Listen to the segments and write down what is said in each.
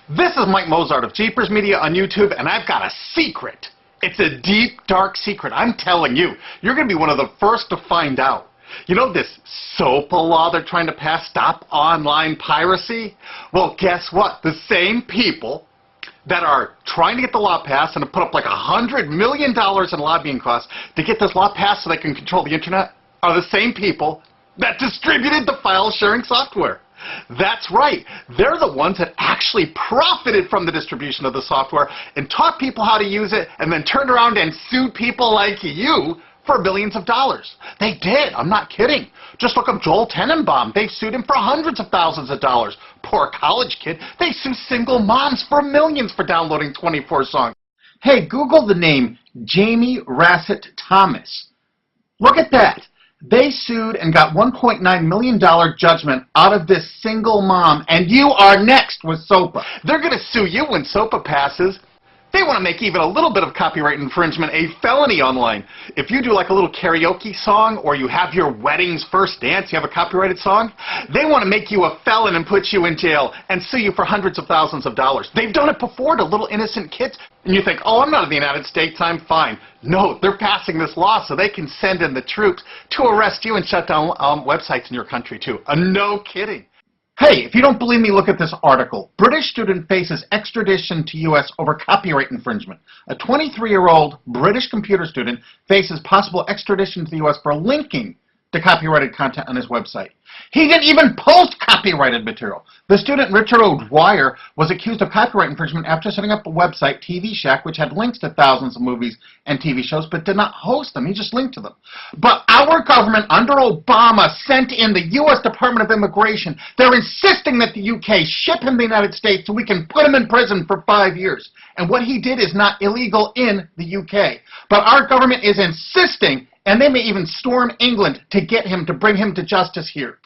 This is Mike Mozart of Jeepers Media on YouTube, and I've got a secret. It's a deep, dark secret. I'm telling you, you're going to be one of the first to find out. You know this SOPA law they're trying to pass, Stop Online Piracy? Well, guess what? The same people that are trying to get the law passed and have put up like $100 million in lobbying costs to get this law passed so they can control the internet are the same people that distributed the file-sharing software. That's right. They're the ones that actually profited from the distribution of the software and taught people how to use it and then turned around and sued people like you for billions of dollars. They did. I'm not kidding. Just look up Joel Tenenbaum. They sued him for hundreds of thousands of dollars. Poor college kid. They sue single moms for millions for downloading 24 songs. Hey, Google the name Jamie Rassett Thomas. Look at that. They sued and got $1.9 million judgment out of this single mom, and you are next with SOPA. They're going to sue you when SOPA passes. They want to make even a little bit of copyright infringement a felony online. If you do like a little karaoke song, or you have your wedding's first dance, you have a copyrighted song, they want to make you a felon and put you in jail and sue you for hundreds of thousands of dollars. They've done it before to little innocent kids. And you think, oh, I'm not in the United States, I'm fine. No, they're passing this law so they can send in the troops to arrest you and shut down websites in your country too. No kidding. Hey, if you don't believe me, look at this article. British student faces extradition to U.S. over copyright infringement. A 23-year-old British computer student faces possible extradition to the U.S. for linking to copyrighted content on his website. He didn't even post copyrighted material. The student, Richard O'Dwyer, was accused of copyright infringement after setting up a website, TV Shack, which had links to thousands of movies and TV shows, but did not host them. He just linked to them. But our government, under Obama, sent in the U.S. Department of Immigration. They're insisting that the U.K. ship him to the United States so we can put him in prison for 5 years. And what he did is not illegal in the U.K. But our government is insisting, and they may even storm England to get him, to bring him to justice here.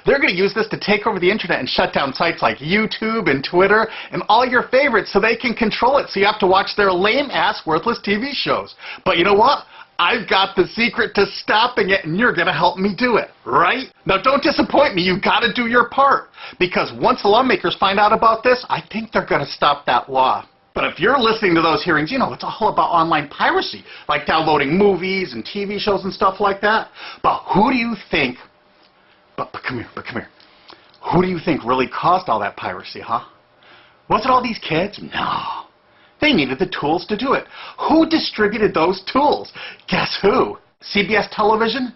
They're going to use this to take over the internet and shut down sites like YouTube and Twitter and all your favorites so they can control it. So you have to watch their lame-ass, worthless TV shows. But you know what? I've got the secret to stopping it, and you're going to help me do it, right? Now, don't disappoint me. You've got to do your part. Because once the lawmakers find out about this, I think they're going to stop that law. But if you're listening to those hearings, you know, it's all about online piracy, like downloading movies and TV shows and stuff like that. But who do you think, but come here, who do you think really caused all that piracy, huh? Was it all these kids? No. They needed the tools to do it. Who distributed those tools? Guess who? CBS Television?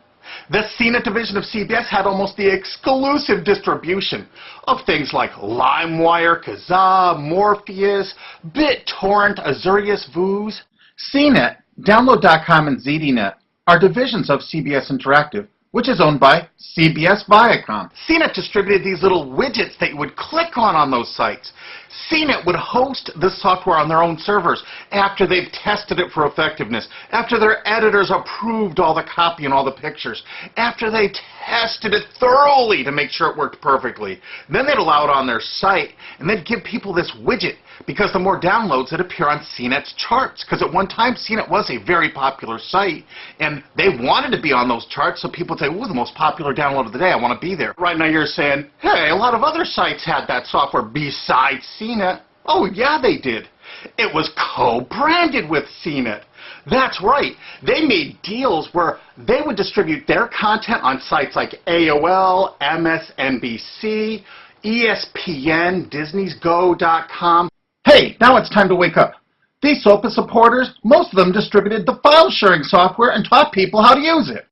The CNET division of CBS had almost the exclusive distribution of things like LimeWire, Kazaa, Morpheus, BitTorrent, Azurius, Vooz. CNET, Download.com, and ZDNet are divisions of CBS Interactive, which is owned by CBS Viacom. CNET distributed these little widgets that you would click on those sites. CNET would host this software on their own servers after they've tested it for effectiveness, after their editors approved all the copy and all the pictures, after they tested it thoroughly to make sure it worked perfectly. Then they'd allow it on their site, and they'd give people this widget, because the more downloads that appear on CNET's charts. Because at one time, CNET was a very popular site, and they wanted to be on those charts, so people would say, ooh, the most popular download of the day, I want to be there. Right now you're saying, hey, a lot of other sites had that software besides CNET. Oh, yeah, they did. It was co-branded with CNET. That's right. They made deals where they would distribute their content on sites like AOL, MSNBC, ESPN, Disney'sGo.com. Hey, now it's time to wake up. These SOPA supporters, most of them distributed the file-sharing software and taught people how to use it.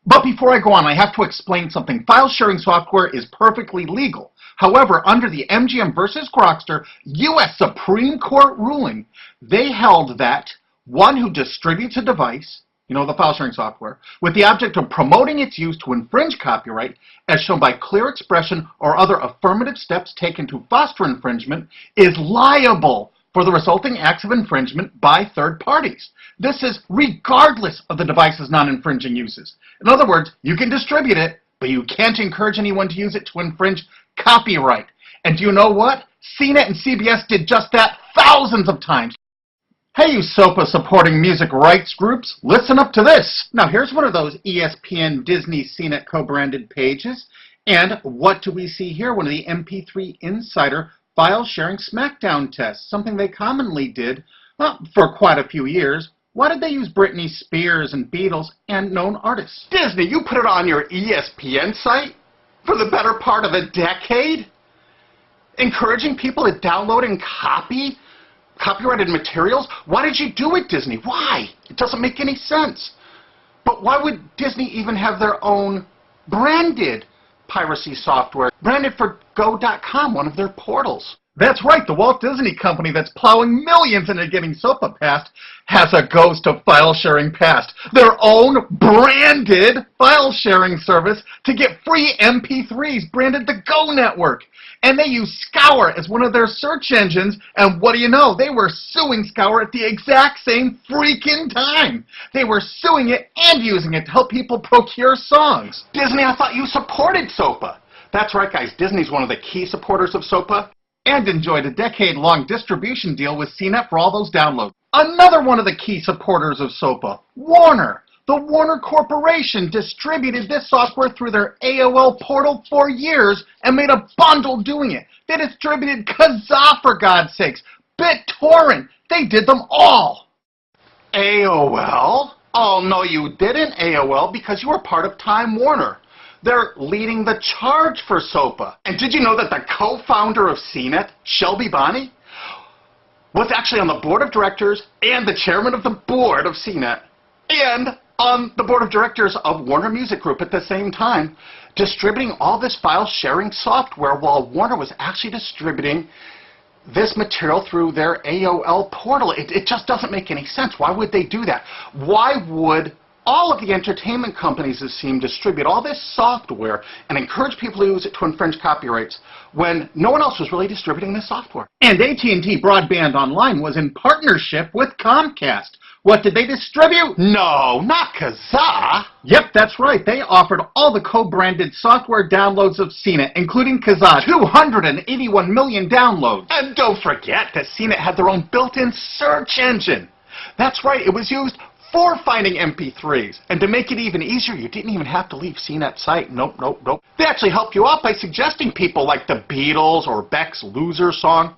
But before I go on, I have to explain something. File-sharing software is perfectly legal. However, under the MGM versus Grokster U.S. Supreme Court ruling, they held that one who distributes a device, you know, the file-sharing software, with the object of promoting its use to infringe copyright, as shown by clear expression or other affirmative steps taken to foster infringement, is liable for the resulting acts of infringement by third parties. This is regardless of the device's non-infringing uses. In other words, you can distribute it, but you can't encourage anyone to use it to infringe copyright. And do you know what? CNET and CBS did just that thousands of times. Hey, you SOPA supporting music rights groups, listen up to this. Now here's one of those ESPN, Disney, CNET co-branded pages. And what do we see here? One of the MP3 Insider file sharing smackdown tests, something they commonly did for quite a few years. Why did they use Britney Spears and Beatles and known artists? Disney, you put it on your ESPN site for the better part of a decade? Encouraging people to download and copy copyrighted materials? Why did you do it, Disney? Why? It doesn't make any sense. But why would Disney even have their own branded piracy software, branded for Go.com, one of their portals? That's right, the Walt Disney Company that's plowing millions into getting SOPA passed has a ghost of file sharing past. Their own branded file sharing service to get free MP3s branded the Go Network. And they use Scour as one of their search engines, and what do you know? They were suing Scour at the exact same freaking time. They were suing it and using it to help people procure songs. Disney, I thought you supported SOPA. That's right, guys. Disney's one of the key supporters of SOPA. And enjoyed a decade-long distribution deal with CNET for all those downloads. Another one of the key supporters of SOPA, Warner. The Warner Corporation distributed this software through their AOL portal for years and made a bundle doing it. They distributed Kazaa, for God's sakes, BitTorrent. They did them all. AOL? Oh, no, you didn't, AOL, because you were part of Time Warner. They're leading the charge for SOPA. And did you know that the co-founder of CNET, Shelby Bonney, was actually on the board of directors and the chairman of the board of CNET and on the board of directors of Warner Music Group at the same time, distributing all this file sharing software while Warner was actually distributing this material through their AOL portal. It just doesn't make any sense. Why would they do that? Why would all of the entertainment companies, it seemed, distribute all this software and encourage people to use it to infringe copyrights when no one else was really distributing this software? And AT&T Broadband Online was in partnership with Comcast. What did they distribute? No, not Kazaa. Yep, that's right. They offered all the co-branded software downloads of CNET, including Kazaa, 281 million downloads. And don't forget that CNET had their own built-in search engine. That's right, it was used for finding MP3s. And to make it even easier, you didn't even have to leave CNET's site. Nope. They actually helped you out by suggesting people like the Beatles or Beck's Loser song.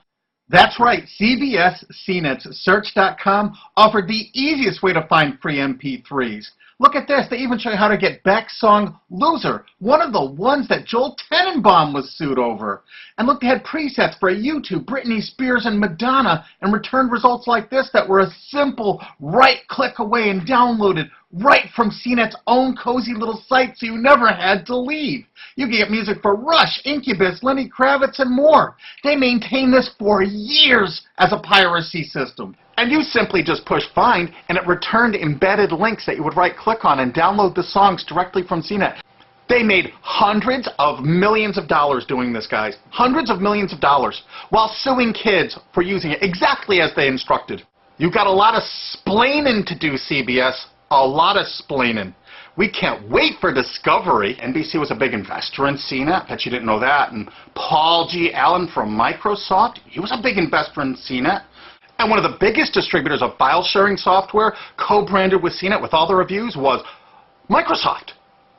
That's right, CBS CNET's Search.com offered the easiest way to find free MP3s. Look at this, they even show you how to get Beck's song Loser, one of the ones that Joel Tenenbaum was sued over. And look, they had presets for YouTube, Britney Spears, and Madonna, and returned results like this that were a simple right-click away and downloaded right from CNET's own cozy little site, so you never had to leave. You can get music for Rush, Incubus, Lenny Kravitz, and more. They maintained this for years as a piracy system. And you simply just push find, and it returned embedded links that you would right-click on and download the songs directly from CNET. They made hundreds of millions of dollars doing this, guys. Hundreds of millions of dollars, while suing kids for using it exactly as they instructed. You got a lot of splaining to do, CBS. A lot of splaining. We can't wait for Discovery. NBC was a big investor in CNET. Bet you didn't know that. And Paul G. Allen from Microsoft, he was a big investor in CNET. And one of the biggest distributors of file sharing software co-branded with CNET with all the reviews was Microsoft,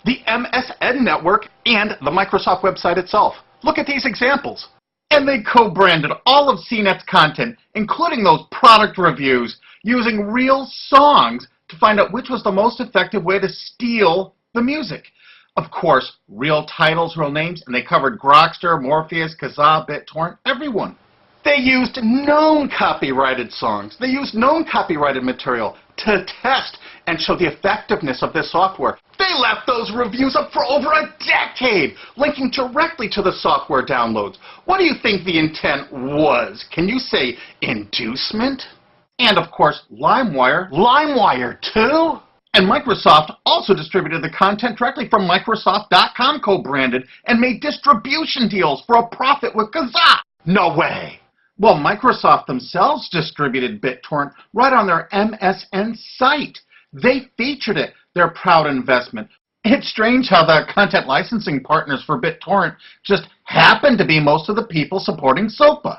the MSN network, and the Microsoft website itself. Look at these examples. And they co-branded all of CNET's content, including those product reviews, using real songs to find out which was the most effective way to steal the music. Of course, real titles, real names, and they covered Grokster, Morpheus, Kazaa, BitTorrent, everyone. They used known copyrighted songs. They used known copyrighted material to test and show the effectiveness of this software. They left those reviews up for over a decade, linking directly to the software downloads. What do you think the intent was? Can you say inducement? And of course, LimeWire. LimeWire too? And Microsoft also distributed the content directly from Microsoft.com co-branded and made distribution deals for a profit with Kazaa. No way. Well, Microsoft themselves distributed BitTorrent right on their MSN site. They featured it, their proud investment. It's strange how the content licensing partners for BitTorrent just happen to be most of the people supporting SOPA.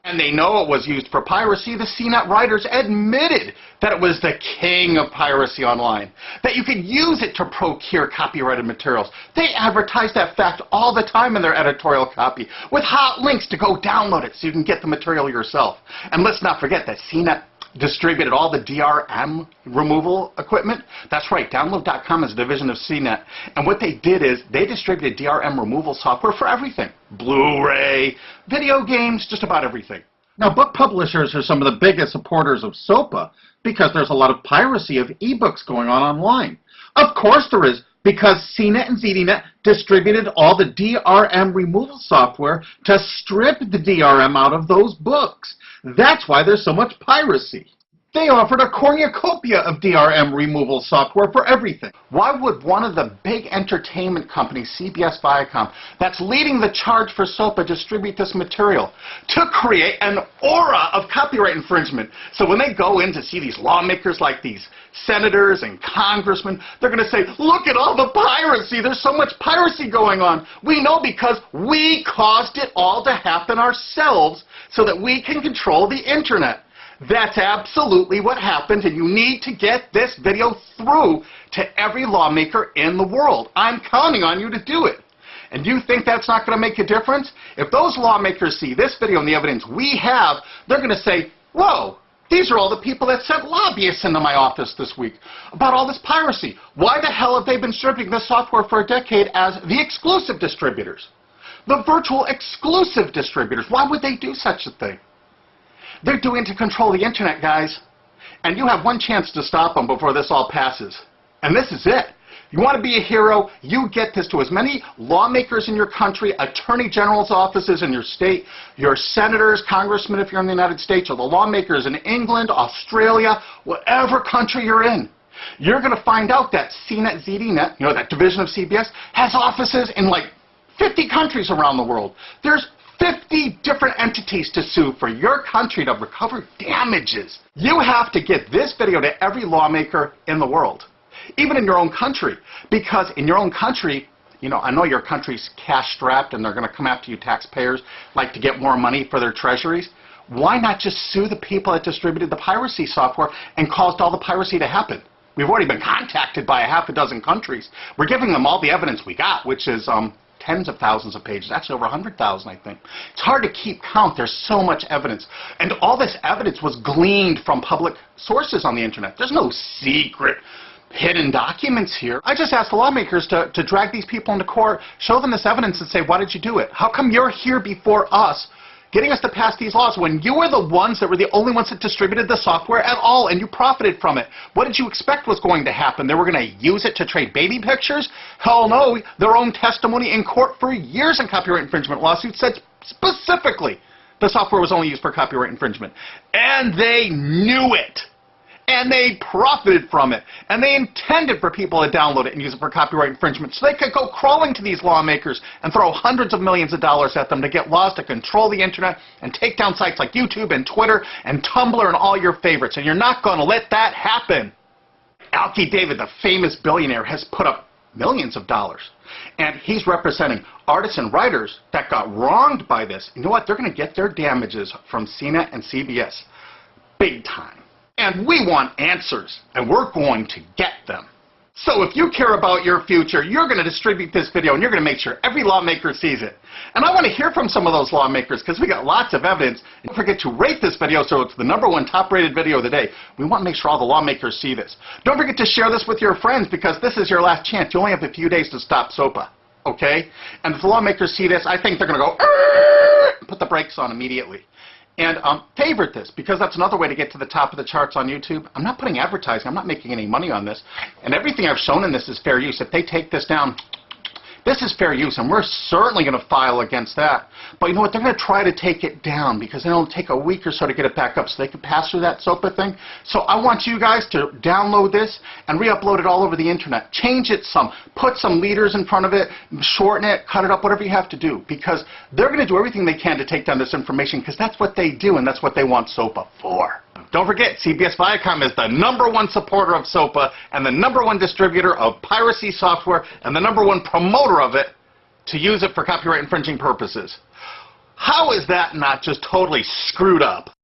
And they know it was used for piracy. The CNET writers admitted that it was the king of piracy online, that you could use it to procure copyrighted materials. They advertise that fact all the time in their editorial copy with hot links to go download it so you can get the material yourself. And let's not forget that CNET distributed all the DRM removal equipment. That's right, Download.com is a division of CNET. And what they did is they distributed DRM removal software for everything. Blu-ray, video games, just about everything. Now, book publishers are some of the biggest supporters of SOPA because there's a lot of piracy of ebooks going on online. Of course there is, because CNET and ZDNet distributed all the DRM removal software to strip the DRM out of those books. That's why there's so much piracy. They offered a cornucopia of DRM removal software for everything. Why would one of the big entertainment companies, CBS Viacom, that's leading the charge for SOPA, distribute this material? To create an aura of copyright infringement. So when they go in to see these lawmakers like these senators and congressmen, they're going to say, look at all the piracy. There's so much piracy going on. We know because we caused it all to happen ourselves so that we can control the internet. That's absolutely what happened, and you need to get this video through to every lawmaker in the world. I'm counting on you to do it. And you think that's not going to make a difference? If those lawmakers see this video and the evidence we have, they're going to say, whoa, these are all the people that sent lobbyists into my office this week about all this piracy. Why the hell have they been distributing this software for a decade as the exclusive distributors? The virtual exclusive distributors. Why would they do such a thing? They're doing it to control the internet, guys. And you have one chance to stop them before this all passes. And this is it. You want to be a hero, you get this to as many lawmakers in your country, attorney general's offices in your state, your senators, congressmen if you're in the United States, or the lawmakers in England, Australia, whatever country you're in. You're going to find out that CNET, ZDNet, you know, that division of CBS, has offices in like 50 countries around the world. There's 50 different entities to sue for your country to recover damages. You have to get this video to every lawmaker in the world, even in your own country, because in your own country, you know, I know your country's cash-strapped and they're going to come after you taxpayers like to get more money for their treasuries. Why not just sue the people that distributed the piracy software and caused all the piracy to happen? We've already been contacted by a half a dozen countries. We're giving them all the evidence we got, which is tens of thousands of pages, actually over 100,000, I think. It's hard to keep count. There's so much evidence. And all this evidence was gleaned from public sources on the internet. There's no secret hidden documents here. I just asked the lawmakers to drag these people into court, show them this evidence and say, why did you do it? How come you're here before us getting us to pass these laws when you were the ones that were the only ones that distributed the software at all and you profited from it? What did you expect was going to happen? They were going to use it to trade baby pictures? Hell no. Their own testimony in court for years in copyright infringement lawsuits said specifically the software was only used for copyright infringement. And they knew it. And they profited from it. And they intended for people to download it and use it for copyright infringement so they could go crawling to these lawmakers and throw hundreds of millions of dollars at them to get laws to control the internet and take down sites like YouTube and Twitter and Tumblr and all your favorites. And you're not going to let that happen. Alki David, the famous billionaire, has put up millions of dollars. And he's representing artists and writers that got wronged by this. You know what? They're going to get their damages from CNET and CBS. Big time. And we want answers, and we're going to get them. So if you care about your future, you're going to distribute this video, and you're going to make sure every lawmaker sees it. And I want to hear from some of those lawmakers, because we got lots of evidence. And don't forget to rate this video so it's the #1 top-rated video of the day. We want to make sure all the lawmakers see this. Don't forget to share this with your friends, because this is your last chance. You only have a few days to stop SOPA, okay? And if the lawmakers see this, I think they're going to go, put the brakes on immediately. And favorite this, because that's another way to get to the top of the charts on YouTube. I'm not putting advertising. I'm not making any money on this. And everything I've shown in this is fair use. If they take this down, this is fair use, and we're certainly going to file against that. But you know what? They're going to try to take it down because it'll take a week or so to get it back up so they can pass through that SOPA thing. So I want you guys to download this and re-upload it all over the internet. Change it some. Put some leaders in front of it. Shorten it. Cut it up. Whatever you have to do. Because they're going to do everything they can to take down this information because that's what they do and that's what they want SOPA for. Don't forget, CBS Viacom is the #1 supporter of SOPA and the #1 distributor of piracy software and the #1 promoter of it to use it for copyright infringing purposes. How is that not just totally screwed up?